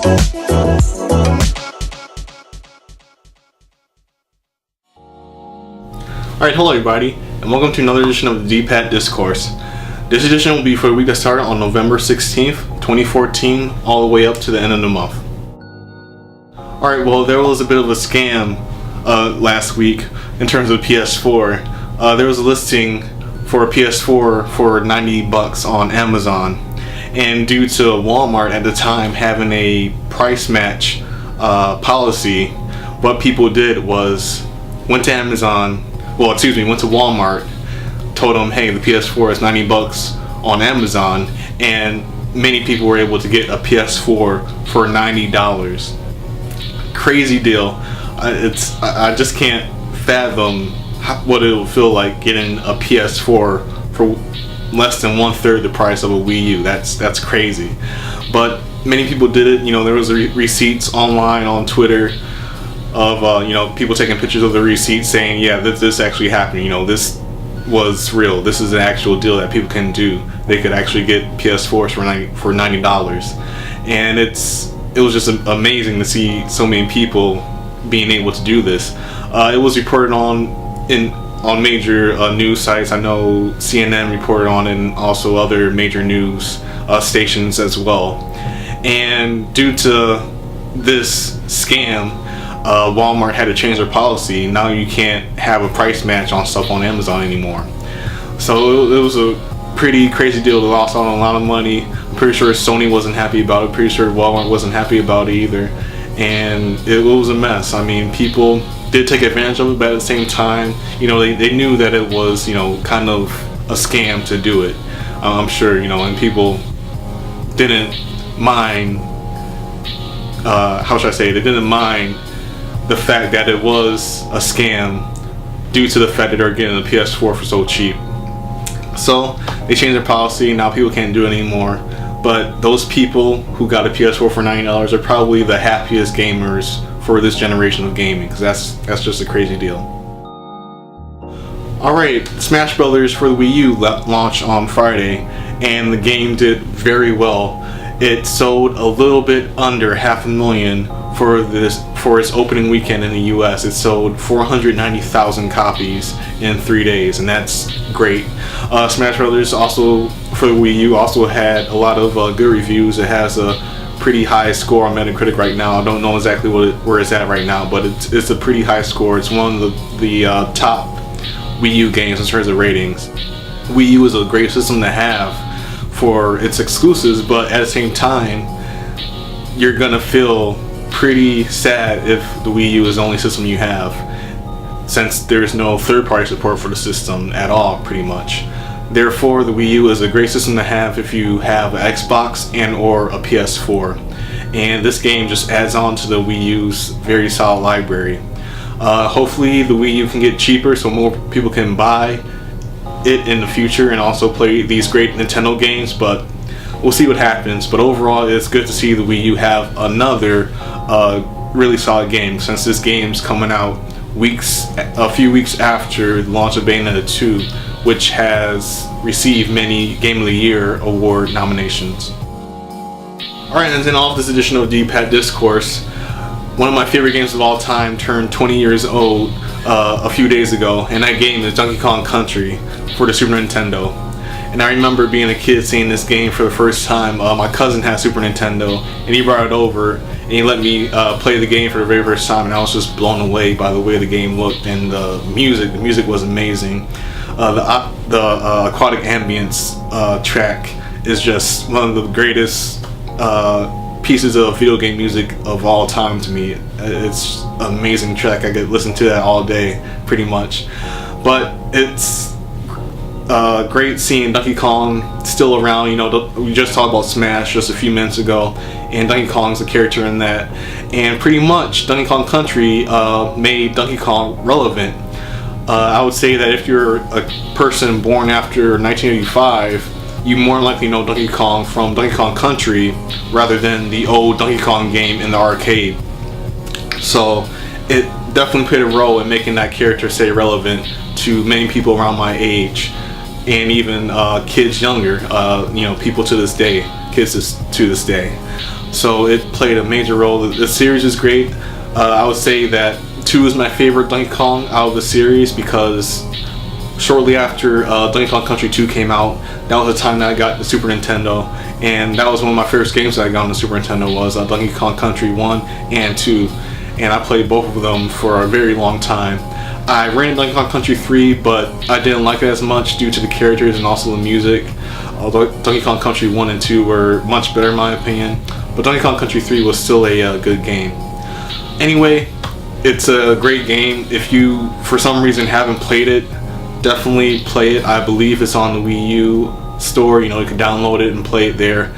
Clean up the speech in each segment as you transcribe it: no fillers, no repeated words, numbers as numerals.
Alright, hello everybody, and welcome to another edition of the Discourse. This edition will be for the week that started on November 16th, 2014, all the way up to the end of the month. Alright, well, there was a bit of a scam last week in terms of PS4. There was a listing for a PS4 for $90 on Amazon, and due to Wal-Mart at the time having a price match policy, what people did was went to Walmart, told them, hey, the PS4 is $90 on Amazon, and many people were able to get a PS4 for $90. Crazy deal. I just can't fathom what it will feel like getting a PS4 for less than 1/3 the price of a Wii U. That's crazy. But many people did it. You know, there was receipts online on Twitter of people taking pictures of the receipts saying, yeah, this actually happened. You know, this was real. This is an actual deal that people can do. They could actually get PS4s for $90, and it was just amazing to see so many people being able to do this. It was reported on major news sites. I know CNN reported on it, and also other major news stations as well. And due to this scam, Walmart had to change their policy. Now you can't have a price match on stuff on Amazon anymore. So it was a pretty crazy deal. They lost out on a lot of money. I'm pretty sure Sony wasn't happy about it. Pretty sure Walmart wasn't happy about it either. And it was a mess. I mean, people did take advantage of it, but at the same time, you know, they knew that it was, you know, kind of a scam to do it. I'm sure, you know, and people didn't mind, how should I say, they didn't mind the fact that it was a scam due to the fact that they're getting a PS4 for so cheap. So they changed their policy. Now people can't do it anymore. But those people who got a PS4 for $90 are probably the happiest gamers for this generation of gaming, because that's just a crazy deal. Alright, Smash Brothers for the Wii U launched on Friday, and the game did very well. It sold a little bit under 500,000 for its opening weekend in the US. It sold 490,000 copies in 3 days, and that's great. Smash Brothers also for the Wii U also had a lot of good reviews. It has a pretty high score on Metacritic right now. I don't know exactly where it's at right now, but it's a pretty high score. It's one of the top Wii U games in terms of ratings. Wii U is a great system to have for its exclusives, but at the same time, you're gonna feel pretty sad if the Wii U is the only system you have, since there's no third-party support for the system at all, pretty much. Therefore, the Wii U is a great system to have if you have an Xbox and or a PS4, and this game just adds on to the Wii U's very solid library. Hopefully the Wii U can get cheaper so more people can buy it in the future and also play these great Nintendo games, but we'll see what happens. But overall, it's good to see the Wii U have another really solid game, since this game's coming out a few weeks after the launch of Bayonetta 2, which has received many Game of the Year award nominations. Alright, and then off this edition of D-Pad Discourse, one of my favorite games of all time turned 20 years old a few days ago, and that game is Donkey Kong Country for the Super Nintendo. And I remember being a kid seeing this game for the first time. My cousin had Super Nintendo, and he brought it over, and he let me play the game for the very first time, and I was just blown away by the way the game looked and the music. The music was amazing. The aquatic ambience track is just one of the greatest pieces of video game music of all time to me. It's an amazing track. I could listen to that all day, pretty much. But it's great seeing Donkey Kong still around. You know, we just talked about Smash just a few minutes ago, and Donkey Kong's a character in that. And pretty much, Donkey Kong Country made Donkey Kong relevant. I would say that if you're a person born after 1985, you more likely know Donkey Kong from Donkey Kong Country rather than the old Donkey Kong game in the arcade. So it definitely played a role in making that character stay relevant to many people around my age, and even kids younger, people to this day. kids to this day. So it played a major role. The series is great. I would say that 2 is my favorite Donkey Kong out of the series, because shortly after Donkey Kong Country 2 came out, that was the time that I got the Super Nintendo, and that was one of my first games that I got on the Super Nintendo, was Donkey Kong Country 1 and 2, and I played both of them for a very long time. I ran Donkey Kong Country 3, but I didn't like it as much due to the characters and also the music. Although Donkey Kong Country 1 and 2 were much better in my opinion, but Donkey Kong Country 3 was still a good game. Anyway, it's a great game. If you, for some reason, haven't played it, definitely play it. I believe it's on the Wii U store. You can download it and play it there.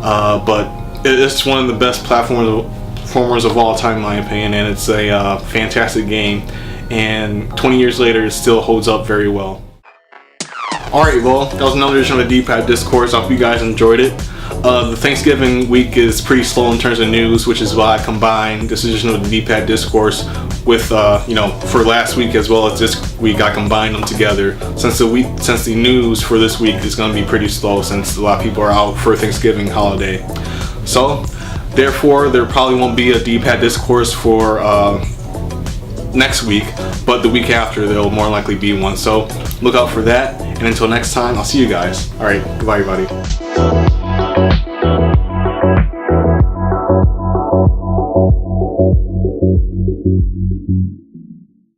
But it's one of the best platformers of all time in my opinion, and it's a fantastic game. And 20 years later, it still holds up very well. Alright, well, that was another edition of the D-Pad Discourse. I hope you guys enjoyed it. The Thanksgiving week is pretty slow in terms of news, which is why I combined this edition of the D-Pad Discourse with, for last week as well as this week. I combined them together since the news for this week is going to be pretty slow, since a lot of people are out for Thanksgiving holiday. So, therefore, there probably won't be a D-Pad Discourse for next week, but the week after there'll more likely be one. So look out for that, and until next time, I'll see you guys. Alright, goodbye everybody.